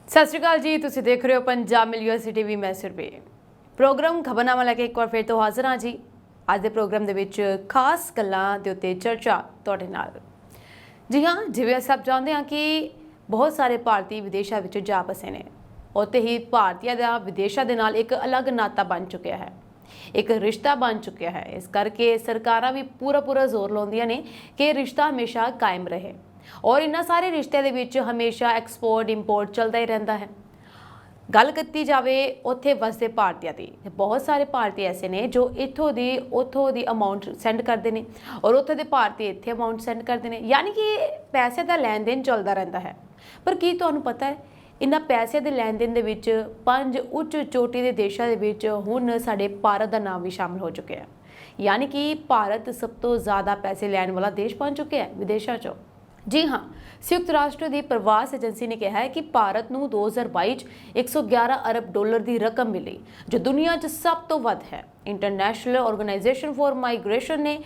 सत श्री अकाल जी, तुसीं देख रहे हो पंजाब मिल यूएसए टीवी। मैं सुरभि प्रोग्राम खबरनामा लैके एक बार फिर तो हाजिर हाँ जी। अज के प्रोग्राम के खास गल्लां दे उत्ते चर्चा तुहाडे नाल। जी हाँ, जिवें असीं सब जानते हैं कि बहुत सारे भारतीय विदेशों में जा बसे ने, उत्ते ही भारतीय का विदेशों के नाल एक अलग नाता बन चुका है, एक रिश्ता बन चुका है। इस करके सरकारां भी पूरा जोर लाउंदियां ने कि रिश्ता हमेशा कायम रहे और इन्हां सारे रिश्ते दे विच हमेशा एक्सपोर्ट इंपोर्ट चलता ही रहता है। गल की जाए उत्थे वसदे भारतीय की, बहुत सारे भारतीय ऐसे ने जो इत्थों दी अमाउंट सेंड करते हैं और उत्थे दे भारतीय इत्थे अमाउंट सेंड करते हैं, यानी कि पैसे का लैन देन चलता रहता है। पर की तुहानूं पता है इन्हां पैसे के लैन देन दे विच 5 उच्च चोटी के देशों के विच हुण साडे भारत का नाम भी शामिल हो चुका है, यानी कि भारत सब तो ज़्यादा पैसे लैन वाला देश बन चुका है विदेशों चों। जी हाँ, संयुक्त राष्ट्र की प्रवास एजेंसी ने कहा है कि भारत को 2022 111 अरब डॉलर की रकम मिली, जो दुनिया च सब तो वध है। इंटरनेशनल ऑर्गेनाइजेशन फॉर माइग्रेशन ने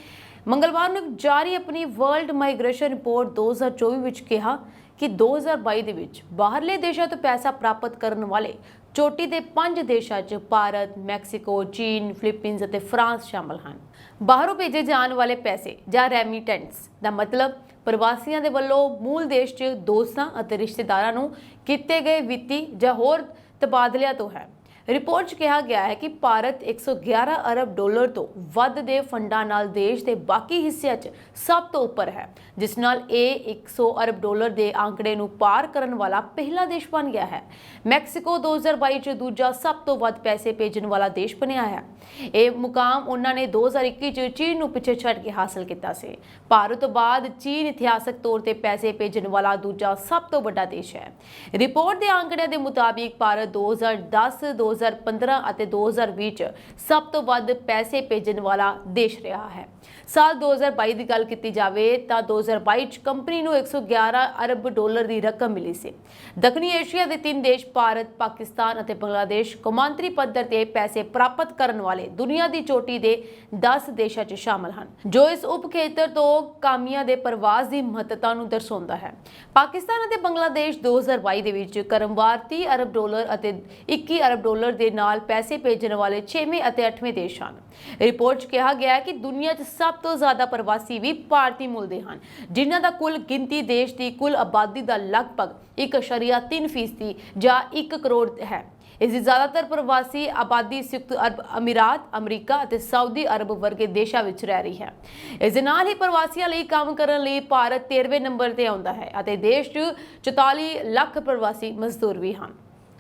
मंगलवार को जारी अपनी वर्ल्ड माइग्रेशन रिपोर्ट 2024 में कहा कि 2022 के बाहरले देशों तो पैसा प्राप्त करने वाले चोटी के 5 देशों च भारत, मैक्सीको, चीन, फिलीपींस और फ्रांस शामिल हैं। बाहरों भेजे जाने वाले पैसे या रेमिटेंस का मतलब प्रवासियों के वलों मूल देश च दोस्तों और रिश्तेदारों को किए गए वित्ती या होर तबादलियां तो है। रिपोर्ट च कहा गया है कि भारत 111 अरब डॉलर तो वध दे फंडां नाल देश के बाकी हिस्सों च सब तो उपर है, जिस नाल ये 100 अरब डॉलर के आंकड़े नूं पार करन वाला पहला देश बन गया है। मैक्सीको 2022 च दूजा सब तो वध पैसे भेजने वाला देश बनया है। ये मुकाम उन्होंने 2021 च चीन नूं पिछे छड़ के हासिल किया से। भारत तो बाद चीन इतिहासक तौर पर पैसे भेजने वाला दूजा सब तो बड़ा देश है। रिपोर्ट के आंकड़े के मुताबिक भारत 2010, 2015 और 2020 च सब तो वध पैसे भेजने वाला देश रहा है। साल 2022 की गल की जाए तो 2022 कंपनी को 111 अरब डॉलर की रकम मिली सी। दक्षिणी एशिया के 3 देश भारत, पाकिस्तान और बांग्लादेश कौमांतरी पद्धर से पैसे प्राप्त करने वाले दुनिया की चोटी के 10 देशों च शामिल हैं, जो इस उपखेत्र तो कामिया के प्रवास की महत्ता को दर्शाता है। पाकिस्तान और बांग्लादेश 2022 के क्रमवार 30 अरब डॉलर और 21 अरब डॉलर के नाल पैसे भेजने वाले 6वें और 8वें देश हैं। रिपोर्ट कहा गया है कि दुनिया च सब तो ज़्यादा प्रवासी भी भारतीय मूल के हैं, जिन्हों का कुल गिनती देश की कुल आबादी का लगभग 1.3% या 1 करोड़ है। इसकी ज़्यादातर प्रवासी आबादी संयुक्त अरब अमीरात, अमरीका और सऊदी अरब वर्गे देशों में रह रही है। इस नाल ही प्रवासियों लिए काम करने लिए भारत 13वें नंबर पर आता है और देश 44 लाख प्रवासी मजदूर भी हैं।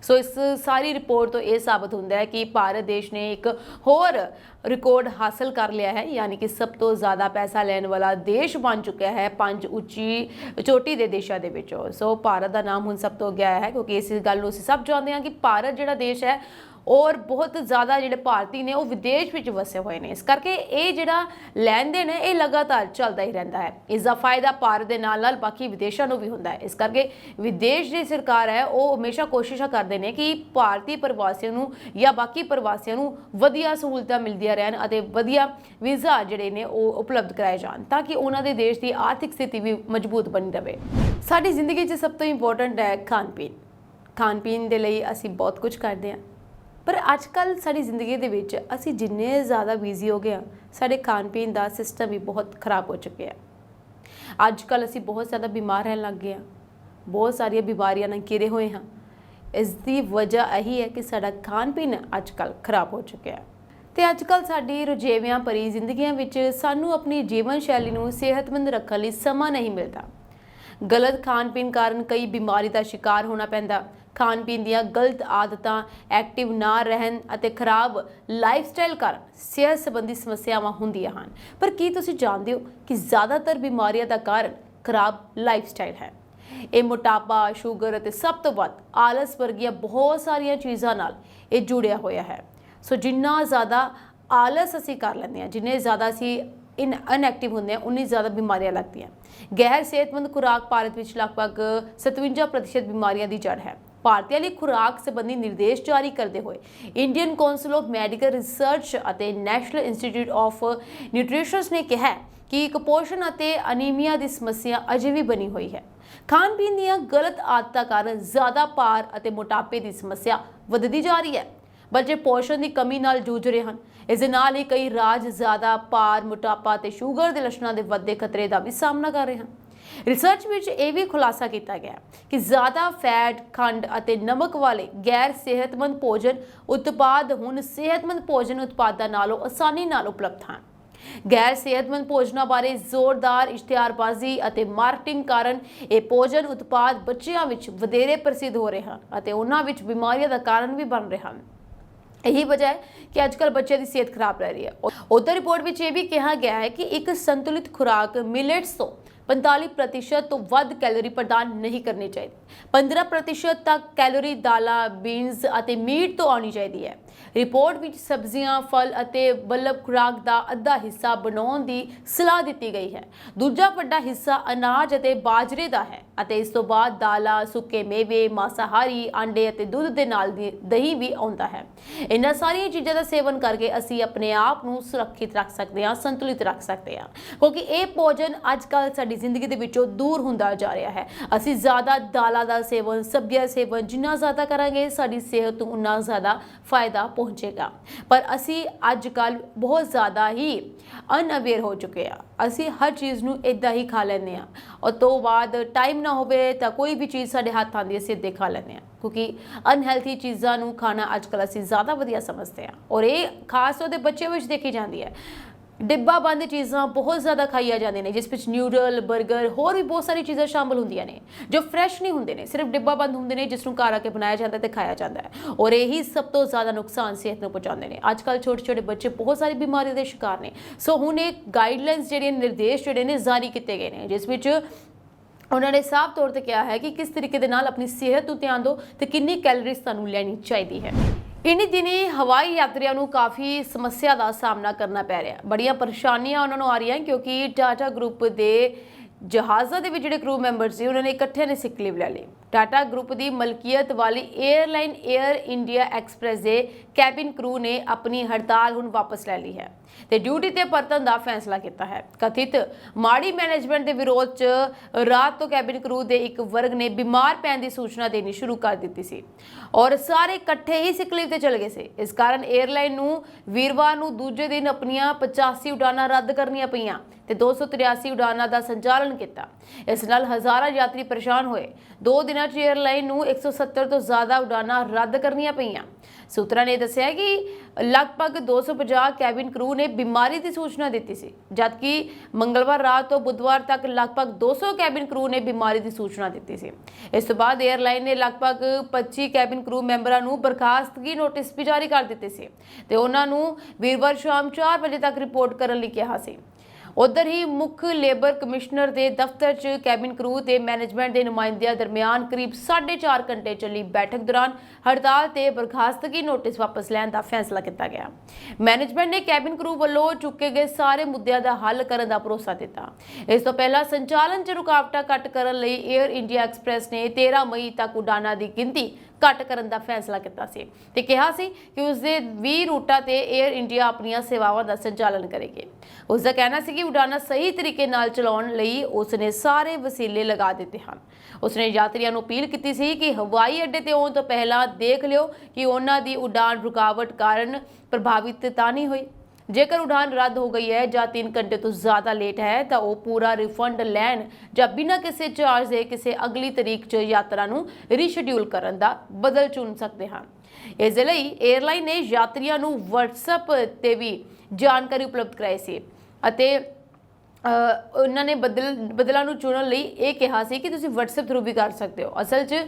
सो इस सारी रिपोर्ट तो यह साबित होता है कि भारत देश ने एक होर रिकॉर्ड हासिल कर लिया है, यानी कि सब तो ज़्यादा पैसा लैन वाला देश बन चुका है 5 उच्ची चोटी के देशों के विचों। सो भारत का नाम हुण सब तो गया है, क्योंकि इस गल असीं सब जानते हैं कि भारत जिहड़ा देश है और बहुत ज़्यादा जिहड़े भारतीय ने वो विदेश में वसे हुए हैं। इस करके ये जिहड़ा लैन देन है ये लगातार चलता ही रहता है। इसका फायदा भारत के नाल बाकी विदेशों को भी होता है। इस करके विदेश की सरकार है वो हमेशा कोशिश करते हैं कि भारतीय प्रवासियों को या बाकी प्रवासियों को वधिया सहूलतां मिलदियां रहन और वधिया वीज़ा जिहड़े ने वो उपलब्ध कराए जान, ताकि उन्होंने देश की आर्थिक स्थिति भी मजबूत बनी रहे। साडी जिंदगी च सब तो इंपोर्टेंट है खान पीन। खान पीन के लिए असीं बहुत कुछ करते हैं, पर अजकल साड़ी जिंदगी दे विच असीं जिन्ने ज़्यादा बिजी हो गए साडे खान पीन का सिस्टम भी बहुत खराब हो चुके हैं। अजकल असीं बहुत ज़्यादा बीमार रहन लग गए, बहुत सारिया बीमारियां नाल घिरे हुए हैं। इसकी वजह यही है कि साडा खान पीन अजकल खराब हो चुका है। तो अजकल साडी रुझेवियां भरी जिंदगियां विच सानू अपनी जीवन शैली नू सेहतमंद रखने लई समा नहीं मिलता। गलत खान पीन कारण कई बीमारी का शिकार होना पैंदा। खान पीन दियां गलत आदतां, एक्टिव ना रहन अते खराब लाइफस्टाइल कारण सेहत संबंधी समस्यावां हुंदियां हन। पर की तुसीं जाणदे हो कि ज़्यादातर बीमारियां का कारण खराब लाइफस्टाइल है। ये मोटापा, शुगर अते सब तो वध आलस वर्गियां बहुत सारिया चीज़ां नाल ये जुड़िया होया है। सो जिन्ना ज़्यादा आलस असीं कर लैंदे हां, जिन्ने ज़्यादा असीं अनएक्टिव होंगे उन्नी ज़्यादा बीमारियां लगती हैं। गैर सेहतमंद खुराक भारत में लगभग 57% बीमारियों की जड़ है। भारतीय लिए खुराक संबंधी निर्देश जारी करते हुए Indian council of medical research और नेशनल इंस्टीट्यूट ऑफ न्यूट्रिशन ने कहा कि कुपोषण और अनीमिया की समस्या अजे भी बनी हुई है। ਖਾਣ ਪੀਣ ਦੀਆਂ ਗਲਤ ਆਦਤਾਂ ਕਾਰਨ ਜ਼ਿਆਦਾ ਭਾਰ ਅਤੇ ਮੋਟਾਪੇ ਦੀ ਸਮੱਸਿਆ ਵੱਧਦੀ ਜਾ ਰਹੀ ਹੈ। ਬੱਚੇ ਪੋਸ਼ਣ ਦੀ ਕਮੀ ਨਾਲ ਜੂਝ ਰਹੇ ਹਨ। ਇਸ ਦੇ ਨਾਲ ਹੀ ਕਈ ਰਾਜ ਜ਼ਿਆਦਾ ਭਾਰ, ਮੋਟਾਪਾ ਤੇ ਸ਼ੂਗਰ ਦੇ ਲੱਛਣਾਂ ਦੇ ਵੱਧਦੇ ਖਤਰੇ ਦਾ ਵੀ ਸਾਹਮਣਾ ਕਰ ਰਹੇ ਹਨ। ਰਿਸਰਚ ਵਿੱਚ ਇਹ ਵੀ ਖੁਲਾਸਾ ਕੀਤਾ ਗਿਆ ਕਿ ਜ਼ਿਆਦਾ ਫੈਟ, ਖੰਡ ਅਤੇ ਨਮਕ ਵਾਲੇ ਗੈਰ ਸਿਹਤਮੰਦ ਭੋਜਨ ਉਤਪਾਦ ਹੁਣ ਸਿਹਤਮੰਦ ਭੋਜਨ ਉਤਪਾਦਾਂ ਨਾਲੋਂ ਆਸਾਨੀ ਨਾਲ ਉਪਲਬਧ ਹਨ। ਗੈਰ ਸਿਹਤਮੰਦ ਭੋਜਨਾਂ ਬਾਰੇ ਜ਼ੋਰਦਾਰ ਇਸ਼ਤਿਹਾਰਬਾਜ਼ੀ ਅਤੇ ਮਾਰਕੀਟਿੰਗ ਕਾਰਨ ਇਹ ਭੋਜਨ ਉਤਪਾਦ ਬੱਚਿਆਂ ਵਿੱਚ ਵਧੇਰੇ ਪ੍ਰਸਿੱਧ ਹੋ ਰਹੇ ਹਨ ਅਤੇ ਉਹਨਾਂ ਵਿੱਚ ਬਿਮਾਰੀਆਂ ਦਾ ਕਾਰਨ ਵੀ ਬਣ ਰਹੇ ਹਨ। यही वजह है कि आजकल बच्चे की सेहत खराब रह रही है। उधर रिपोर्ट में यह भी कहा गया है कि एक संतुलित खुराक मिलेट्स तो 45% तो वध कैलोरी प्रदान नहीं करनी चाहिए। 15% तक कैलोरी दाला, बीन्स ਅਤੇ मीट तो आनी चाहिए है। रिपोर्ट ਵਿੱਚ सब्जियां, फल ਅਤੇ बल्लभ खुराक ਦਾ ਅੱਧਾ ਹਿੱਸਾ ਬਣਾਉਣ ਦੀ ਸਲਾਹ ਦਿੱਤੀ ਗਈ ਹੈ। ਦੂਜਾ ਵੱਡਾ ਹਿੱਸਾ ਅਨਾਜ ਅਤੇ ਬਾਜਰੇ ਦਾ ਹੈ ਅਤੇ ਇਸ ਤੋਂ ਬਾਅਦ ਦਾਲਾਂ, ਸੁੱਕੇ ਮੇਵੇ, ਮਾਸਾਹਾਰੀ, ਆਂਡੇ ਅਤੇ ਦੁੱਧ ਦੇ ਨਾਲ ਦਹੀਂ ਵੀ ਆਉਂਦਾ ਹੈ। ਇਹਨਾਂ ਸਾਰੀਆਂ ਚੀਜ਼ਾਂ ਦਾ ਸੇਵਨ ਕਰਕੇ ਅਸੀਂ ਆਪਣੇ ਆਪ ਨੂੰ ਸੁਰੱਖਿਅਤ ਰੱਖ ਸਕਦੇ ਹਾਂ, ਸੰਤੁਲਿਤ ਰੱਖ ਸਕਦੇ ਹਾਂ, ਕਿਉਂਕਿ ਇਹ ਭੋਜਨ ਅੱਜਕੱਲ ਸਾਡੀ ਜ਼ਿੰਦਗੀ ਦੇ ਵਿੱਚੋਂ ਦੂਰ ਹੁੰਦਾ ਜਾ ਰਿਹਾ ਹੈ। ਅਸੀਂ ਜ਼ਿਆਦਾ ਦਾਲਾਂ ਦਾ ਸੇਵਨ, ਸਬਜ਼ੀਆਂ ਸੇਵਨ ਜਿੰਨਾ ਜ਼ਿਆਦਾ ਕਰਾਂਗੇ ਸਾਡੀ ਸਿਹਤ ਨੂੰ ਉਨਾ ਜ਼ਿਆਦਾ ਫਾਇਦਾ ਪਹੁੰਚੇਗਾ। ਪਰ ਅਸੀਂ ਅੱਜਕੱਲ ਬਹੁਤ ਜ਼ਿਆਦਾ ਹੀ ਅਨਅਵੇਅਰ ਹੋ ਚੁੱਕੇ ਆ। ਅਸੀਂ ਹਰ ਚੀਜ਼ ਨੂੰ ਇਦਾਂ ਹੀ ਖਾ ਲੈਂਦੇ ਆ और तो बाद टाइम ना होवे तो कोई भी चीज़ साढ़े हाथ आती है सीधे खा लेने, क्योंकि अनहेल्थी चीज़ों को खाना अजकल असीं ज़्यादा वधिया समझते हैं और ये खास तौर पर बच्चों में देखी जाती है। डिब्बा बंद चीज़ां बहुत ज़्यादा खाई जाती हैं, जिस विच न्यूडल, बर्गर होर भी बहुत सारी चीज़ां शामिल होंदियां ने जो फ्रैश नहीं होंदे ने, सिर्फ डिब्बा बंद होंदे ने जिस नूं घर आके बनाया जाता है तो खाया जाता है और यही सब तो ज़्यादा नुकसान सेहत नूं पहुँचाते हैं। अजकल छोटे छोटे बच्चे बहुत सारी बीमारियों के शिकार ने। सो हुण एक गाइडलाइनस जिहड़े निर्देश जिहड़े ने जारी किए गए हैं, जिस विच उन्होंने साफ तौर पर कहा है कि किस तरीके दे नाल अपनी सेहत को ध्यान दो तो कितनी कैलोरीज तुहानूं लैनी चाहिए है। इन्हीं दिनी हवाई यात्रियों को काफ़ी समस्या का सामना करना पै रहा, बड़ियां परेशानियां उन्होंने आ रही क्योंकि टाटा ग्रुप के जहाज़ों के जिहड़े क्रू मैंबर से उन्होंने इकट्ठे ने सिक लीव लै ली। टाटा ग्रुप की मलकीयत वाली एयरलाइन एयर इंडिया एक्सप्रैस के कैबिन क्रू ने अपनी हड़ताल हुण वापस लै ली है ते ड्यूटी ते परतन का फैसला किया है। कथित माड़ी मैनेजमेंट के विरोध च रात तो कैबिन क्रू के एक वर्ग ने बीमार पैन की सूचना देनी शुरू कर दी सी और सारे इकट्ठे ही सिक लीव ते चले गए थे। इस कारण एयरलाइन नूं वीरवार नूं दूजे दिन अपनियां 85 उड़ानां रद्द करनियां पईयां ते 283 उड़ानां दा संचालन किया। इस नाल हज़ारां यात्री परेशान होए। 2 दिनां च एयरलाइन नूं 170 तो ज़्यादा उड़ानां रद्द करनियां पईयां। सूत्रों ने दस्सिया कि लगभग 250 कैबिन क्रू ने बीमारी की सूचना दी सी, जबकि मंगलवार रात तो बुधवार तक लगभग 200 कैबिन क्रू ने बीमारी की सूचना दी सी। इस तो बाद एयरलाइन ने लगभग 25 कैबिन क्रू मैंबरों को बर्खास्तगी नोटिस भी जारी कर दिते सी ते उन्हां नूं वीरवार शाम 4 बजे तक रिपोर्ट करने लई कहा सी। उधर ही मुख्य लेबर कमिश्नर के दफ्तर च कैबिन क्रू ते मैनेजमेंट के नुमाइंदियां दरमियान करीब 4.5 घंटे चली बैठक दौरान हड़ताल ते बर्खास्तगी नोटिस वापस लैण दा फैसला किया गया। मैनेजमेंट ने कैबिन क्रू वालों चुके गए सारे मुद्दों का हल करने का भरोसा दिता। इस तो पहला संचालन च रुकावटां घट करने लई एयर इंडिया एक्सप्रैस ने 13 मई तक उड़ानां की गिनती घट करने का फैसला किया सी ते कहा सी कि उसके 20 रूटां ते एयर इंडिया अपनियां सेवावां का संचालन करेगी। उसका कहना सी कि उड़ानां सही तरीके नाल चलाउण लई उसने सारे वसीले लगा दिते हैं। उसने यात्रियों को अपील की सी कि हवाई अड्डे ते आउण तो पहला देख लियो कि उन्हां दी उड़ान रुकावट कारण प्रभावित तां नहीं हुई। जेकर उड़ान रद्द हो गई है या 3 घंटे तो ज़्यादा लेट है तो वह पूरा रिफंड लैन या बिना किसी चार्ज के किसी अगली तरीक च यात्रा नूं रीशेड्यूल करन दा बदल चुन सकते हैं। इस लई एयरलाइन ने यात्रियों नूं WhatsApp ते भी जानकारी उपलब्ध कराई सी अते उन्होंने बदलों नूं चुनण लई ये कहा सी कि तुसीं WhatsApp थ्रू भी कर सकते हो। असल च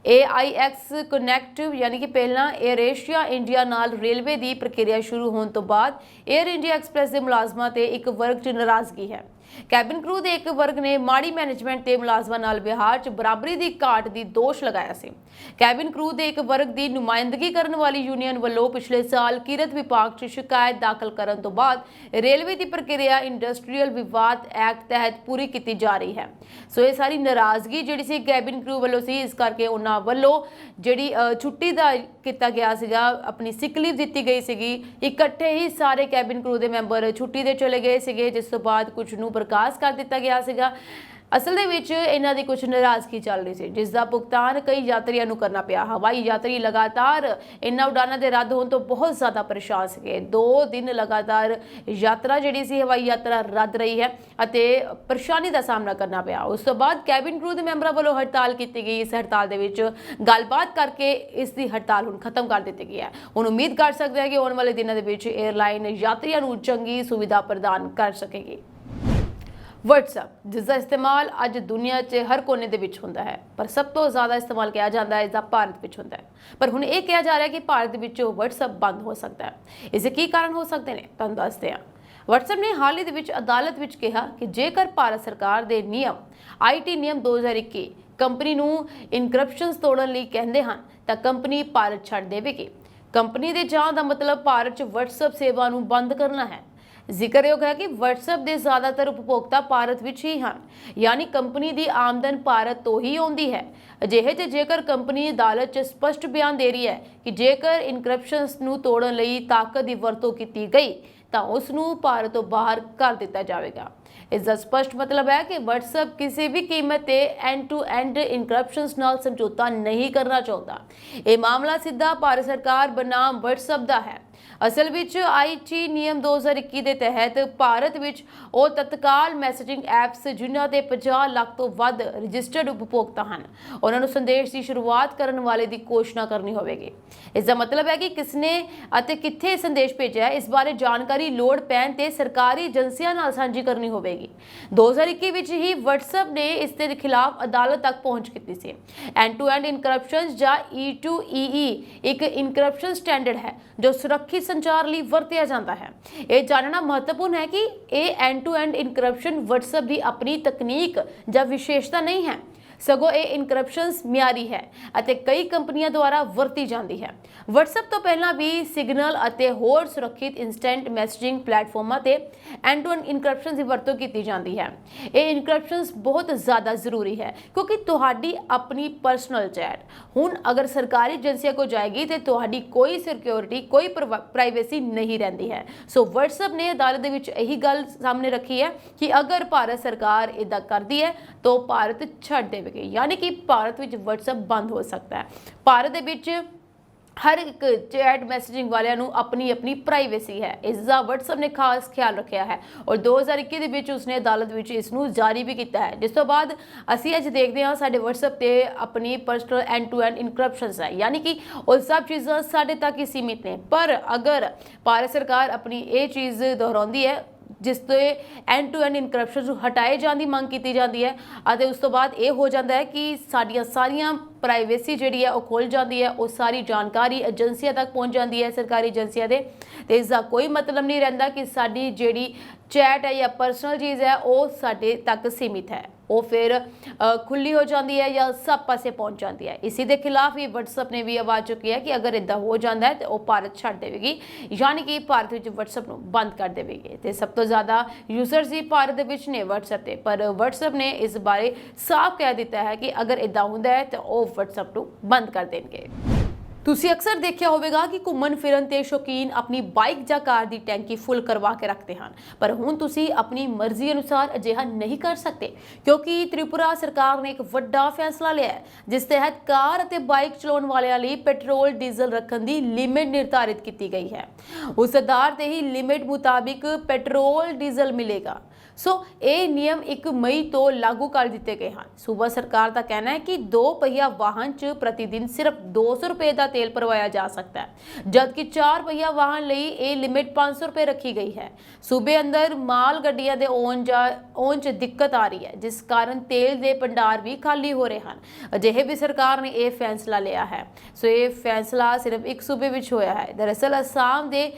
AIX कनैक्ट यानी कि पहला एयर एशिया इंडिया नाल रेलवे की प्रक्रिया शुरू होने तो बाद एयर इंडिया एक्सप्रैस के मुलाजमां ते एक वर्ग च नाराज़गी है। कैबिन क्रू के एक वर्ग ने माड़ी मैनेजमेंट के मुलाजमां नाल व्यवहार च बराबरी की घाट की दोष लगाया सी। कैबिन क्रू के एक वर्ग की नुमाइंदगी करने वाली यूनियन वालों पिछले साल किरत विभाग च शिकायत दाखिल करने तो बाद रेलवे की प्रक्रिया इंडस्ट्रीयल विवाद एक्ट तहत पूरी की जा रही है। सो ये सारी नाराज़गी जिहड़ी सी कैबिन क्रू वालों सी, इस करके उन्हां वालों जिहड़ी छुट्टी दा किया गया सीगा, अपनी सिक लीव दी गई सीगी। इकट्ठे ही सारे कैबिन क्रू के मैंबर छुट्टी ते चले गए सीगे, जिस तो बाद कुछ नूं बर्खास्त कर दिता गया सीगा। ਅਸਲ ਦੇ ਵਿੱਚ ਇਹਨਾਂ ਦੀ ਕੁਝ ਨਾਰਾਜ਼ਗੀ ਚੱਲ ਰਹੀ ਸੀ, ਜਿਸ ਦਾ ਭੁਗਤਾਨ ਕਈ ਯਾਤਰੀਆਂ ਨੂੰ ਕਰਨਾ ਪਿਆ। ਹਵਾਈ ਯਾਤਰੀ ਲਗਾਤਾਰ ਇਹਨਾਂ ਉਡਾਨਾਂ ਦੇ ਰੱਦ ਹੋਣ ਤੋਂ ਬਹੁਤ ਜ਼ਿਆਦਾ ਪਰੇਸ਼ਾਨ ਸੀਗੇ। 2 ਦਿਨ ਲਗਾਤਾਰ ਯਾਤਰਾ ਜਿਹੜੀ ਸੀ, ਹਵਾਈ ਯਾਤਰਾ ਰੱਦ ਰਹੀ ਹੈ ਅਤੇ ਪਰੇਸ਼ਾਨੀ ਦਾ ਸਾਹਮਣਾ ਕਰਨਾ ਪਿਆ। ਉਸ ਤੋਂ ਬਾਅਦ ਕੈਬਿਨ ਕਰੂ ਦੇ ਮੈਂਬਰਾਂ ਵੱਲੋਂ ਹੜਤਾਲ ਕੀਤੀ ਗਈ। ਇਸ ਹੜਤਾਲ ਦੇ ਵਿੱਚ ਗੱਲਬਾਤ ਕਰਕੇ ਇਸ ਦੀ ਹੜਤਾਲ ਹੁਣ ਖਤਮ ਕਰ ਦਿੱਤੀ ਗਈ ਹੈ। ਹੁਣ ਉਮੀਦ ਕਰ ਸਕਦੇ ਹਾਂ ਕਿ ਆਉਣ ਵਾਲੇ ਦਿਨਾਂ ਦੇ ਵਿੱਚ 에ਅਰਲਾਈਨ ਯਾਤਰੀਆਂ ਨੂੰ ਚੰਗੀ ਸੁਵਿਧਾ ਪ੍ਰਦਾਨ ਕਰ ਸਕੇਗੀ। WhatsApp, ਜਿਸ ਦਾ ਇਸਤੇਮਾਲ ਅੱਜ ਦੁਨੀਆ 'ਚ ਹਰ ਕੋਨੇ ਦੇ ਵਿੱਚ ਹੁੰਦਾ ਹੈ, ਪਰ ਸਭ ਤੋਂ ਜ਼ਿਆਦਾ ਇਸਤੇਮਾਲ ਕਿਹਾ ਜਾਂਦਾ ਹੈ ਇਸ ਦਾ ਭਾਰਤ ਵਿੱਚ ਹੁੰਦਾ ਹੈ। ਪਰ ਹੁਣ ਇਹ ਕਿਹਾ ਜਾ ਰਿਹਾ ਹੈ ਕਿ ਭਾਰਤ ਦੇ ਵਿੱਚ WhatsApp ਬੰਦ ਹੋ ਸਕਦਾ ਹੈ। ਇਸੇ ਕੀ ਕਾਰਨ ਹੋ ਸਕਦੇ ਨੇ, ਤੁਹਾਨੂੰ ਦੱਸਦੇ ਹਾਂ। WhatsApp ਨੇ ਹਾਲ ਹੀ ਦੇ ਵਿੱਚ ਅਦਾਲਤ ਵਿੱਚ ਕਿਹਾ ਕਿ ਜੇਕਰ ਭਾਰਤ ਸਰਕਾਰ ਦੇ ਨਿਯਮ IT ਨਿਯਮ 2021 ਕੰਪਨੀ ਨੂੰ ਇਨਕ੍ਰਿਪਸ਼ਨਸ ਤੋੜਨ ਲਈ ਕਹਿੰਦੇ ਹਨ ਤਾਂ ਕੰਪਨੀ ਭਾਰਤ ਛੱਡ ਦੇਵੇਗੀ। ਕੰਪਨੀ ਦੇ ਜਾਣ ਦਾ ਮਤਲਬ ਭਾਰਤ 'ਚ WhatsApp ਸੇਵਾ ਨੂੰ ਬੰਦ ਕਰਨਾ ਹੈ। ਜ਼ਿਕਰਯੋਗ ਹੈ ਕਿ WhatsApp ਦੇ ਜ਼ਿਆਦਾਤਰ ਉਪਭੋਗਤਾ ਭਾਰਤ ਵਿੱਚ ਹੀ ਹਨ, ਯਾਨੀ ਕੰਪਨੀ ਦੀ ਆਮਦਨ ਭਾਰਤ ਤੋਂ ਹੀ ਆਉਂਦੀ ਹੈ। ਅਜਿਹੇ 'ਚ ਜੇਕਰ ਕੰਪਨੀ ਅਦਾਲਤ 'ਚ ਸਪਸ਼ਟ ਬਿਆਨ ਦੇ ਰਹੀ ਹੈ ਕਿ ਜੇਕਰ ਇਨਕ੍ਰਿਪਸ਼ਨਸ ਨੂੰ ਤੋੜਨ ਲਈ ਤਾਕਤ ਦੀ ਵਰਤੋਂ ਕੀਤੀ ਗਈ ਤਾਂ ਉਸ ਨੂੰ ਭਾਰਤ ਤੋਂ ਬਾਹਰ ਕਰ ਦਿੱਤਾ ਜਾਵੇਗਾ। ਇਸ ਦਾ ਸਪਸ਼ਟ ਮਤਲਬ ਹੈ ਕਿ WhatsApp ਕਿਸੇ ਵੀ ਕੀਮਤ ਤੇ ਐਂਡ ਟੂ ਐਂਡ ਇਨਕ੍ਰਿਪਸ਼ਨਸ ਨਾਲ ਸਮਝੌਤਾ ਨਹੀਂ ਕਰਨਾ ਚਾਹੁੰਦਾ। ਇਹ ਮਾਮਲਾ ਸਿੱਧਾ ਭਾਰਤ ਸਰਕਾਰ ਬਨਾਮ WhatsApp ਦਾ ਹੈ। ਅਸਲ ਵਿੱਚ IT ਨਿਯਮ 2021 ਦੇ ਤਹਿਤ ਭਾਰਤ ਵਿੱਚ ਉਹ ਤਤਕਾਲ ਮੈਸੇਜਿੰਗ ਐਪਸ ਜਿਨ੍ਹਾਂ ਦੇ 50 ਲੱਖ ਤੋਂ ਵੱਧ ਰਜਿਸਟਰਡ ਉਪਭੋਗਤਾ ਹਨ, ਉਹਨਾਂ ਨੂੰ ਸੰਦੇਸ਼ ਦੀ ਸ਼ੁਰੂਆਤ ਕਰਨ ਵਾਲੇ ਦੀ ਘੋਸ਼ਣਾ ਕਰਨੀ ਹੋਵੇਗੀ। ਇਸ ਦਾ ਮਤਲਬ ਹੈ ਕਿ ਕਿਸਨੇ ਅਤੇ ਕਿੱਥੇ ਸੰਦੇਸ਼ ਭੇਜਿਆ ਹੈ, ਇਸ ਬਾਰੇ ਜਾਣਕਾਰੀ ਲੋੜ ਪੈਣ ਤੇ ਸਰਕਾਰੀ ਏਜੰਸੀਆਂ ਨਾਲ ਸਾਂਝੀ ਕਰਨੀ ਹੋਵੇਗੀ। 2021 ਵਿੱਚ ਹੀ WhatsApp ਨੇ ਇਸ ਦੇ ਖਿਲਾਫ ਅਦਾਲਤ ਤੱਕ ਪਹੁੰਚ ਕੀਤੀ ਸੀ। ਐਂਡ ਟੂ ਐਂਡ ਇਨਕ੍ਰਿਪਸ਼ਨ ਜਾਂ E2EE ਇੱਕ ਇਨਕ੍ਰਿਪਸ਼ਨ ਸਟੈਂਡਰਡ ਹੈ ਜੋ ਸੁਰੱਖਿਅਤ ਸੰਚਾਰ ਲਈ ਵਰਤਿਆ ਜਾਂਦਾ ਹੈ। ਇਹ ਜਾਣਨਾ ਮਹੱਤਵਪੂਰਨ ਹੈ ਕਿ ਇਹ end to end encryption WhatsApp ਦੀ ਆਪਣੀ ਤਕਨੀਕ ਜਾਂ ਵਿਸ਼ੇਸ਼ਤਾ ਨਹੀਂ ਹੈ, ਸਗੋਂ ਇਹ ਇਨਕ੍ਰਿਪਸ਼ਨਸ ਮਿਆਰੀ ਹੈ ਅਤੇ ਕਈ ਕੰਪਨੀਆਂ ਦੁਆਰਾ ਵਰਤੀ ਜਾਂਦੀ ਹੈ। WhatsApp ਤੋਂ ਪਹਿਲਾਂ ਵੀ ਸਿਗਨਲ ਅਤੇ ਹੋਰ ਸੁਰੱਖਿਅਤ ਇਨਸਟੈਂਟ ਮੈਸੇਜਿੰਗ ਪਲੇਟਫਾਰਮਾਂ ਤੇ ਐਂਡ ਟੂ ਐਂਡ ਇਨਕ੍ਰਿਪਸ਼ਨ ਦੀ ਵਰਤੋਂ ਕੀਤੀ ਜਾਂਦੀ ਹੈ। ਇਹ ਇਨਕ੍ਰਿਪਸ਼ਨਸ ਬਹੁਤ ਜ਼ਿਆਦਾ ਜ਼ਰੂਰੀ ਹੈ ਕਿਉਂਕਿ ਤੁਹਾਡੀ ਆਪਣੀ ਪਰਸਨਲ ਚੈਟ ਹੁਣ ਅਗਰ ਸਰਕਾਰੀ ਏਜੰਸੀਆਂ ਕੋ ਜਾਏਗੀ ਤੇ ਤੁਹਾਡੀ ਕੋਈ ਸਿਕਿਉਰਿਟੀ, ਕੋਈ ਪ੍ਰਾਈਵੇਸੀ ਨਹੀਂ ਰਹਿੰਦੀ ਹੈ। ਸੋ WhatsApp ਨੇ ਅਦਾਲਤ ਦੇ ਵਿੱਚ ਇਹੀ ਗੱਲ ਸਾਹਮਣੇ ਰੱਖੀ ਹੈ ਕਿ ਅਗਰ ਭਾਰਤ ਸਰਕਾਰ ਇਦਾਂ ਕਰਦੀ ਹੈ ਤਾਂ ਭਾਰਤ ਛੱਡ ਦੇਵੇਗੀ, ਯਾਨੀ ਕਿ ਭਾਰਤ ਵਿੱਚ WhatsApp ਬੰਦ ਹੋ ਸਕਦਾ ਹੈ। ਭਾਰਤ ਦੇ ਵਿੱਚ ਹਰ ਇੱਕ ਚੈਟ ਮੈਸੇਜਿੰਗ ਵਾਲਿਆਂ ਨੂੰ ਆਪਣੀ ਆਪਣੀ ਪ੍ਰਾਈਵੇਸੀ ਹੈ, ਇਸ ਦਾ WhatsApp ਨੇ ਖਾਸ ਖਿਆਲ ਰੱਖਿਆ ਹੈ ਔਰ 2021 ਦੇ ਵਿੱਚ ਉਸਨੇ ਅਦਾਲਤ ਵਿੱਚ ਇਸ ਨੂੰ ਜਾਰੀ ਵੀ ਕੀਤਾ ਹੈ। ਜਿਸ ਤੋਂ ਬਾਅਦ ਅਸੀਂ ਅੱਜ ਦੇਖਦੇ ਹਾਂ ਸਾਡੇ WhatsApp ਤੇ ਆਪਣੀ ਪਰਸਨਲ ਐਂਡ ਟੂ ਐਂਡ ਇਨਕ੍ਰਿਪਸ਼ਨਸ ਹੈ, ਯਾਨੀ ਕਿ ਉਹ ਸਭ ਚੀਜ਼ਾਂ ਸਾਡੇ ਤੱਕ ਹੀ ਸੀਮਿਤ ਨੇ। ਪਰ ਅਗਰ ਭਾਰਤ ਸਰਕਾਰ ਆਪਣੀ ਇਹ ਚੀਜ਼ ਦੁਹਰਾਉਂਦੀ ਹੈ ਜਿਸ ਤੇ ਐਂਡ ਟੂ ਐਂਡ ਇਨਕ੍ਰਿਪਸ਼ਨ ਨੂੰ ਹਟਾਏ ਜਾਣ ਦੀ ਮੰਗ ਕੀਤੀ ਜਾਂਦੀ ਹੈ ਅਤੇ ਉਸ ਤੋਂ ਬਾਅਦ ਇਹ ਹੋ ਜਾਂਦਾ ਹੈ ਕਿ ਸਾਡੀਆਂ ਸਾਰੀਆਂ ਪ੍ਰਾਈਵੇਸੀ ਜਿਹੜੀ ਹੈ ਉਹ ਖੁੱਲ ਜਾਂਦੀ ਹੈ, ਉਹ ਸਾਰੀ ਜਾਣਕਾਰੀ ਏਜੰਸੀਆਂ ਤੱਕ ਪਹੁੰਚ ਜਾਂਦੀ ਹੈ, ਸਰਕਾਰੀ ਏਜੰਸੀਆਂ ਦੇ, ਤੇ ਇਸ ਦਾ ਕੋਈ ਮਤਲਬ ਨਹੀਂ ਰਹਿੰਦਾ ਕਿ ਸਾਡੀ ਜਿਹੜੀ ਚੈਟ ਹੈ ਜਾਂ ਪਰਸਨਲ ਚੀਜ਼ ਹੈ ਉਹ ਸਾਡੇ ਤੱਕ ਸੀਮਿਤ ਹੈ, ਉਹ ਫਿਰ ਖੁੱਲੀ ਹੋ ਜਾਂਦੀ ਹੈ ਜਾਂ ਸਭ ਪਾਸੇ ਪਹੁੰਚ ਜਾਂਦੀ ਹੈ। ਇसी ਦੇ ਖਿਲਾਫ ਹੀ WhatsApp ਨੇ ਵੀ ਆਵਾਜ਼ ਚੁੱਕੀ ਹੈ ਕਿ ਅਗਰ ਇਦਾਂ ਹੋ ਜਾਂਦਾ ਹੈ ਤਾਂ ਉਹ ਭਾਰਤ ਛੱਡ ਦੇਵੇਗੀ, ਯਾਨੀ ਕਿ ਭਾਰਤ ਵਿੱਚ WhatsApp ਨੂੰ ਬੰਦ ਕਰ ਦੇਵੇਗੀ। ਤੇ ਸਭ ਤੋਂ ਜ਼ਿਆਦਾ ਯੂਜ਼ਰਸ ਹੀ ਭਾਰਤ ਦੇ ਵਿੱਚ ਨੇ WhatsApp ਤੇ, ਪਰ WhatsApp ਨੇ ਇਸ ਬਾਰੇ ਸਾਫ਼ ਕਹਿ ਦਿੱਤਾ ਹੈ ਕਿ ਅਗਰ ਇਦਾਂ ਹੁੰਦਾ ਹੈ ਤਾਂ ਉਹ WhatsApp ਨੂੰ ਬੰਦ ਕਰ ਦੇਣਗੇ। ਤੁਸੀਂ ਅਕਸਰ ਦੇਖਿਆ ਹੋਵੇਗਾ ਕਿ ਘੁੰਮਣ ਫਿਰਨ ਤੇ ਸ਼ੌਕੀਨ ਆਪਣੀ ਬਾਈਕ ਜਾਂ ਕਾਰ ਦੀ ਟੈਂਕੀ ਫੁੱਲ ਕਰਵਾ ਕੇ ਰੱਖਦੇ ਹਨ, ਪਰ ਹੁਣ ਤੁਸੀਂ ਆਪਣੀ ਮਰਜ਼ੀ ਅਨੁਸਾਰ ਅਜਿਹਾ ਨਹੀਂ ਕਰ ਸਕਦੇ ਕਿਉਂਕਿ ਤ੍ਰਿਪੁਰਾ ਸਰਕਾਰ ਨੇ ਇੱਕ ਵੱਡਾ ਫੈਸਲਾ ਲਿਆ ਹੈ ਜਿਸ ਤਹਿਤ ਕਾਰ ਅਤੇ ਬਾਈਕ ਚਲਾਉਣ ਵਾਲਿਆਂ ਲਈ ਪੈਟਰੋਲ ਡੀਜ਼ਲ ਰੱਖਣ ਦੀ ਲਿਮਿਟ ਨਿਰਧਾਰਿਤ ਕੀਤੀ ਗਈ ਹੈ। ਉਸ ਆਧਾਰ ਤੇ ਹੀ ਲਿਮਿਟ ਮੁਤਾਬਿਕ ਪੈਟਰੋਲ ਡੀਜ਼ਲ ਮਿਲੇਗਾ। ਸੋ ਇਹ ਨਿਯਮ 1 ਮਈ ਤੋਂ ਲਾਗੂ ਕਰ ਦਿੱਤੇ ਗਏ ਹਨ। ਸੂਬਾ ਸਰਕਾਰ ਦਾ ਕਹਿਣਾ ਹੈ ਕਿ 2 ਪਹੀਆ ਵਾਹਨ 'ਚ ਪ੍ਰਤੀ ਦਿਨ ਸਿਰਫ 200 ਰੁਪਏ ਦਾ ਤੇਲ ਭਰਵਾਇਆ ਜਾ ਸਕਦਾ ਹੈ, ਜਦਕਿ 4 ਪਹੀਆ ਵਾਹਨ ਲਈ ਇਹ ਲਿਮਿਟ 500 ਰੁਪਏ ਰੱਖੀ ਗਈ ਹੈ। ਸੂਬੇ ਅੰਦਰ ਮਾਲ ਗੱਡੀਆਂ ਦੇ ਆਉਣ 'ਚ ਦਿੱਕਤ ਆ ਰਹੀ ਹੈ, ਜਿਸ ਕਾਰਨ ਤੇਲ ਦੇ ਭੰਡਾਰ ਵੀ ਖਾਲੀ ਹੋ ਰਹੇ ਹਨ। ਅਜਿਹੇ ਵੀ ਸਰਕਾਰ ਨੇ ਇਹ ਫੈਸਲਾ ਲਿਆ ਹੈ। ਸੋ ਇਹ ਫੈਸਲਾ ਸਿਰਫ ਇੱਕ ਸੂਬੇ ਵਿੱਚ ਹੋਇਆ ਹੈ। ਦਰਅਸਲ ਅਸਾਮ ਦੇ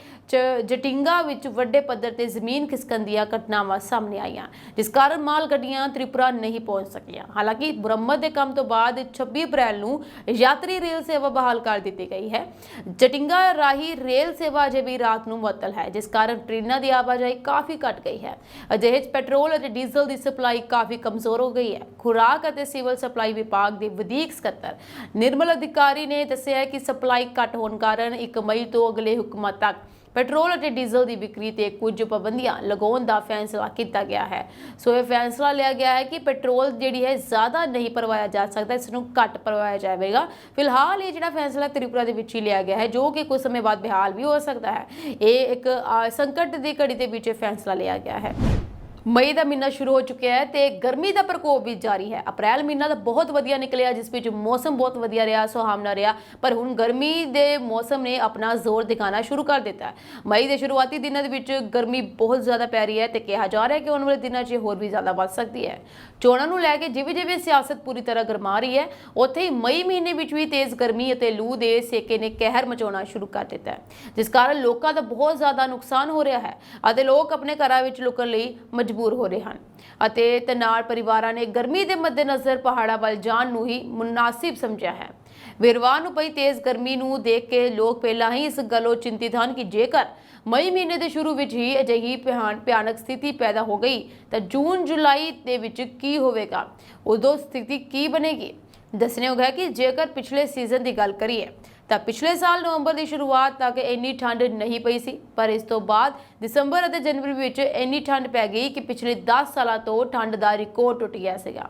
ਜਟਿੰਗਾ ਵਿੱਚ ਵੱਡੇ ਪੱਧਰ ਤੇ ਜ਼ਮੀਨ ਖਿਸਕਣ ਦੀਆਂ ਘਟਨਾਵਾਂ ਸਾਹਮਣੇ ਆਈਆਂ, ਜਿਸ ਕਾਰਨ ਮਾਲ ਗੱਡੀਆਂ ਤ੍ਰਿਪੁਰਾ ਨਹੀਂ ਪਹੁੰਚ ਸਕੀਆਂ। ਹਾਲਾਂਕਿ ਮੁਰੰਮਤ ਦੇ ਕੰਮ ਤੋਂ ਬਾਅਦ 26 ਅਪ੍ਰੈਲ ਨੂੰ ਯਾਤਰੀ ਰੇਲ ਸੇਵਾ ਬਹਾਲ ਕਰ ਦਿੱਤੀ ਗਈ ਹੈ। ਜਟਿੰਗਾ ਰਾਹੀਂ ਰੇਲ ਸੇਵਾ ਅਜੇ ਵੀ ਰਾਤ ਨੂੰ ਮੁਅੱਤਲ ਹੈ, ਜਿਸ ਕਾਰਨ ਟ੍ਰੇਨਾਂ ਦੀ ਆਵਾਜਾਈ ਕਾਫੀ ਘਟ ਗਈ ਹੈ। ਅਜਿਹੇ ਪੈਟਰੋਲ ਅਤੇ ਡੀਜ਼ਲ ਦੀ ਸਪਲਾਈ ਕਾਫੀ ਕਮਜ਼ੋਰ ਹੋ ਗਈ ਹੈ। ਖੁਰਾਕ ਅਤੇ ਸਿਵਲ ਸਪਲਾਈ ਵਿਭਾਗ ਦੇ ਵਧੀਕ ਸਕੱਤਰ ਨਿਰਮਲ ਅਧਿਕਾਰੀ ਨੇ ਦੱਸਿਆ ਕਿ ਸਪਲਾਈ ਘੱਟ ਹੋਣ ਕਾਰਨ 1 ਮਈ ਤੋਂ ਅਗਲੇ ਹੁਕਮਾਂ ਤੱਕ ਪੈਟਰੋਲ ਅਤੇ ਡੀਜ਼ਲ ਦੀ ਵਿਕਰੀ ਤੇ ਕੁਝ ਪਾਬੰਦੀਆਂ ਲਗਾਉਣ ਦਾ ਫੈਸਲਾ ਕੀਤਾ ਗਿਆ ਹੈ। ਸੋ ਇਹ ਫੈਸਲਾ ਲਿਆ ਗਿਆ ਹੈ ਕਿ ਪੈਟਰੋਲ ਜਿਹੜੀ ਹੈ ਜ਼ਿਆਦਾ ਨਹੀਂ ਭਰਵਾਇਆ ਜਾ ਸਕਦਾ, ਇਸ ਨੂੰ ਘੱਟ ਭਰਵਾਇਆ ਜਾਵੇਗਾ। ਫਿਲਹਾਲ ਇਹ ਜਿਹੜਾ ਫੈਸਲਾ ਤ੍ਰਿਪੁਰਾ ਦੇ ਵਿੱਚ ਹੀ ਲਿਆ ਗਿਆ ਹੈ, ਜੋ ਕਿ ਕੁਝ ਸਮੇਂ ਬਾਅਦ ਬਹਾਲ ਵੀ ਹੋ ਸਕਦਾ ਹੈ। ਇਹ ਇੱਕ ਸੰਕਟ ਦੀ ਘੜੀ ਦੇ ਵਿੱਚ ਫੈਸਲਾ ਲਿਆ ਗਿਆ ਹੈ। ਮਈ ਦਾ ਮਹੀਨਾ ਸ਼ੁਰੂ ਹੋ ਚੁੱਕਿਆ ਹੈ ਤੇ ਗਰਮੀ ਦਾ ਪ੍ਰਕੋਪ ਵੀ ਜਾਰੀ ਹੈ। ਅਪ੍ਰੈਲ ਮਹੀਨਾ ਤਾਂ ਬਹੁਤ ਵਧੀਆ ਨਿਕਲਿਆ, ਜਿਸ ਵਿੱਚ ਮੌਸਮ ਬਹੁਤ ਵਧੀਆ ਰਿਹਾ, ਸੁਹਾਵਣਾ ਰਿਹਾ, ਪਰ ਹੁਣ ਗਰਮੀ ਦੇ ਮੌਸਮ ਨੇ ਆਪਣਾ ਜ਼ੋਰ ਦਿਖਾਣਾ ਸ਼ੁਰੂ ਕਰ ਦਿੱਤਾ ਹੈ। ਮਈ ਦੇ ਸ਼ੁਰੂਆਤੀ ਦਿਨਾਂ ਦੇ ਵਿੱਚ ਗਰਮੀ ਬਹੁਤ ਜ਼ਿਆਦਾ ਪੈ ਰਹੀ ਹੈ ਤੇ ਕਿਹਾ ਜਾ ਰਿਹਾ ਹੈ ਕਿ ਆਉਣ ਵਾਲੇ ਦਿਨਾਂ 'ਚ ਹੋਰ ਵੀ ਜ਼ਿਆਦਾ ਵੱਧ ਸਕਦੀ ਹੈ। ਚੋਣਾਂ ਨੂੰ ਲੈ ਕੇ ਜਿਵੇਂ ਸਿਆਸਤ ਪੂਰੀ ਤਰ੍ਹਾਂ ਗਰਮਾ ਰਹੀ ਹੈ, ਉੱਥੇ ਹੀ ਮਈ ਮਹੀਨੇ ਵਿੱਚ ਵੀ ਤੇਜ਼ ਗਰਮੀ ਅਤੇ ਲੂ ਦੇ ਸੇਕੇ ਨੇ ਕਹਿਰ ਮਚਾਉਣਾ ਸ਼ੁਰੂ ਕਰ ਦਿੱਤਾ ਹੈ, ਜਿਸ ਕਾਰਨ ਲੋਕਾਂ ਦਾ ਬਹੁਤ ਜ਼ਿਆਦਾ ਨੁਕਸਾਨ ਹੋ ਰਿਹਾ ਹੈ ਅਤੇ ਲੋਕ ਆਪਣੇ ਘਰਾਂ ਵਿੱਚ ਲੁਕਣ ਲਈ ਮਜਬੂਰ ਹੋ ਰਹੇ ਹਨ ਅਤੇ ਤਨਾੜ ਪਰਿਵਾਰਾਂ ਨੇ ਗਰਮੀ ਦੇ ਮੱਦੇਨਜ਼ਰ ਪਹਾੜਾਂ ਵੱਲ ਜਾਣ ਨੂੰ ਹੀ ਮੁਨਾਸਿਬ ਸਮਝਿਆ ਹੈ। ਵੀਰਵਾਰ ਨੂੰ ਪਈ ਤੇਜ਼ ਗਰਮੀ ਨੂੰ ਦੇਖ ਕੇ ਲੋਕ ਪਹਿਲਾਂ ਹੀ ਇਸ ਗੱਲੋਂ ਚਿੰਤਿਤ ਹਨ ਕਿ ਜੇਕਰ ਮਈ ਮਹੀਨੇ ਦੇ ਸ਼ੁਰੂ ਵਿੱਚ ਹੀ ਅਜਿਹੀ ਭਿਆਨਕ ਸਥਿਤੀ ਪੈਦਾ ਹੋ ਗਈ ਤਾਂ ਜੂਨ ਜੁਲਾਈ ਦੇ ਵਿੱਚ ਕੀ ਹੋਵੇਗਾ, ਉਦੋਂ ਸਥਿਤੀ ਕੀ ਬਣੇਗੀ। ਦੱਸਣਯੋਗ ਹੈ ਕਿ ਜੇਕਰ ਪਿਛਲੇ ਸੀਜ਼ਨ ਦੀ ਗੱਲ ਕਰੀਏ ਤਾਂ ਪਿਛਲੇ ਸਾਲ ਨਵੰਬਰ ਦੀ ਸ਼ੁਰੂਆਤ ਤੱਕ ਇੰਨੀ ਠੰਡ ਨਹੀਂ ਪਈ ਸੀ, ਪਰ ਇਸ ਤੋਂ ਬਾਅਦ ਦਸੰਬਰ ਅਤੇ ਜਨਵਰੀ ਵਿੱਚ ਇੰਨੀ ਠੰਡ ਪੈ ਗਈ ਕਿ ਪਿਛਲੇ 10 ਸਾਲਾਂ ਤੋਂ ਠੰਡ ਦਾ ਰਿਕਾਰਡ ਟੁੱਟ ਗਿਆ ਸੀਗਾ।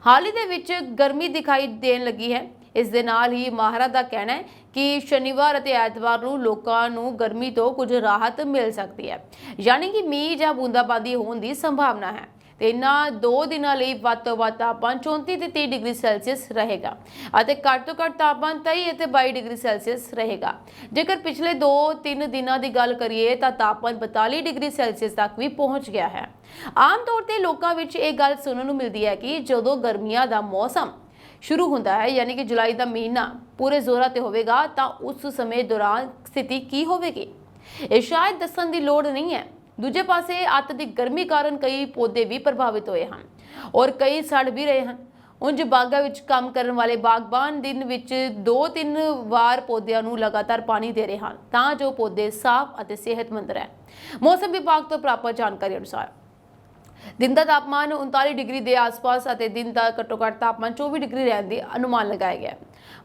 ਹਾਲ ਹੀ ਦੇ ਵਿੱਚ ਗਰਮੀ ਦਿਖਾਈ ਦੇਣ ਲੱਗੀ ਹੈ। ਇਸ ਦੇ ਨਾਲ ਹੀ ਮਾਹਰਾਂ ਦਾ ਕਹਿਣਾ ਹੈ ਕਿ ਸ਼ਨੀਵਾਰ ਅਤੇ ਐਤਵਾਰ ਨੂੰ ਲੋਕਾਂ ਨੂੰ ਗਰਮੀ ਤੋਂ ਕੁਝ ਰਾਹਤ ਮਿਲ ਸਕਦੀ ਹੈ, ਯਾਨੀ ਕਿ ਮੀਂਹ ਜਾਂ ਬੂੰਦਾਬਾਂਦੀ ਹੋਣ ਦੀ ਸੰਭਾਵਨਾ ਹੈ। ਤੇ ਇਹਨਾਂ 2 ਦਿਨਾਂ ਲਈ ਵੱਧ ਤੋਂ ਵੱਧ ਤਾਪਮਾਨ 34 ਤੇ 30 ਡਿਗਰੀ ਸੈਲਸੀਅਸ ਰਹੇਗਾ ਅਤੇ ਘੱਟ ਤੋਂ ਘੱਟ ਤਾਪਮਾਨ 23 ਅਤੇ 22 ਡਿਗਰੀ ਸੈਲਸੀਅਸ ਰਹੇਗਾ। ਜੇਕਰ ਪਿਛਲੇ 2-3 ਦਿਨਾਂ ਦੀ ਗੱਲ ਕਰੀਏ ਤਾਂ ਤਾਪਮਾਨ 42 ਡਿਗਰੀ ਸੈਲਸੀਅਸ ਤੱਕ ਵੀ ਪਹੁੰਚ ਗਿਆ ਹੈ। ਆਮ ਤੌਰ ਤੇ ਲੋਕਾਂ ਵਿੱਚ ਇਹ ਗੱਲ ਸੁਣਨ ਨੂੰ ਮਿਲਦੀ ਹੈ ਕਿ ਜਦੋਂ ਗਰਮੀਆਂ ਦਾ ਮੌਸਮ ਸ਼ੁਰੂ ਹੁੰਦਾ ਹੈ, ਯਾਨੀ ਕਿ ਜੁਲਾਈ ਦਾ ਮਹੀਨਾ ਪੂਰੇ ਜ਼ੋਰਾਂ ਤੇ ਹੋਵੇਗਾ, ਤਾਂ ਉਸ ਸਮੇਂ ਦੌਰਾਨ ਸਥਿਤੀ ਕੀ ਹੋਵੇਗੀ ਇਹ ਸ਼ਾਇਦ ਦੱਸਣ ਦੀ ਲੋੜ ਨਹੀਂ ਹੈ। ਦੂਜੇ ਪਾਸੇ ਅੱਤ ਦੀ ਗਰਮੀ ਕਾਰਨ ਕਈ ਪੌਦੇ ਵੀ ਪ੍ਰਭਾਵਿਤ ਹੋਏ ਹਨ ਔਰ ਕਈ ਸੜ ਵੀ ਰਹੇ ਹਨ। ਉਂਝ ਬਾਗਾਂ ਵਿੱਚ ਕੰਮ ਕਰਨ ਵਾਲੇ ਬਾਗਬਾਨ ਦਿਨ ਵਿੱਚ 2-3 ਵਾਰ ਪੌਦਿਆਂ ਨੂੰ ਲਗਾਤਾਰ ਪਾਣੀ ਦੇ ਰਹੇ ਹਨ ਤਾਂ ਜੋ ਪੌਦੇ ਸਾਫ਼ ਅਤੇ ਸਿਹਤਮੰਦ ਰਹਿਣ। ਮੌਸਮ ਵਿਭਾਗ ਤੋਂ ਪ੍ਰਾਪਤ ਜਾਣਕਾਰੀ ਅਨੁਸਾਰ दिन का तापमान 39 डिग्री के आसपास और दिन का घट्टो घट्ट तापमान 24 डिग्री रहने की अनुमान लगाया गया।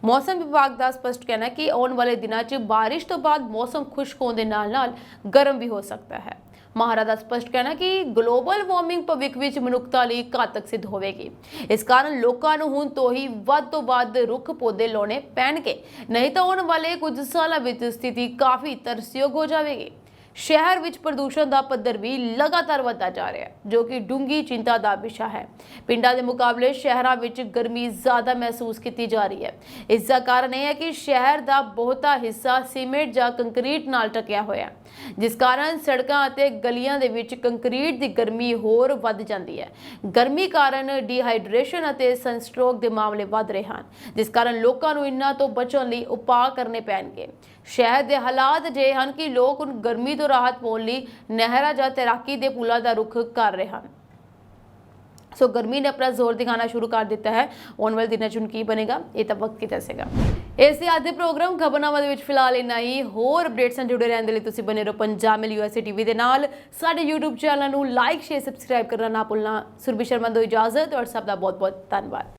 मौसम विभाग का स्पष्ट कहना है कि आने वाले दिनों में बारिश तो बाद मौसम खुश्क होने नाल गर्म भी हो सकता है। माहरा का स्पष्ट कहना कि ग्लोबल वार्मिंग भविख में मनुखता लिए घातक सिद्ध होगी। इस कारण लोगों को हुण तो ही वध तो वध रुख पौधे लाने पैणगे, नहीं तो आने वाले कुछ सालों में स्थिति काफ़ी तरसयोग हो जाएगी। शहर विच प्रदूषण का पद्धर भी लगातार बढ़ता जा रहा है, जो कि डूंगी चिंता का विषय है। पिंडा के मुकाबले शहरों विच गर्मी ज़्यादा महसूस की जा रही है। इसका कारण यह है कि शहर का बहुता हिस्सा सीमेंट या कंक्रीट नाल ढकिया होया, जिस कारण सड़कों और गलियां दे विच कंक्रीट की गर्मी होर वध जाती है। गर्मी कारण डिहाइड्रेशन और सनस्ट्रोक के मामले वध रहे हैं, जिस कारण लोगों को इन्हां तो बचण लई उपाय करने पैणगे। शहर के हालात अजिहे हैं कि लोग हुण गर्मी तो राहत पाउण लई नहरां जां तैराकी के पुलों का रुख कर रहे हैं। सो गर्मी ने अपना जोर दिखाना शुरू कर दिता है। आने वाले दिनों में की बनेगा ये तो वक्त ही दसेगा। इस अज के प्रोग्राम खबरनामा दे विच फिलहाल इन्ना ही। होर अपडेट्स नाल जुड़े रहने लई तुसीं बने रहो पंजाब मेल USA TV दे नाल। साडे YouTube चैनल नूं लाइक शेयर सबसक्राइब करना ना भुलना। सुरभि शर्मा दो इजाजत और सब दा बहुत बहुत धन्यवाद।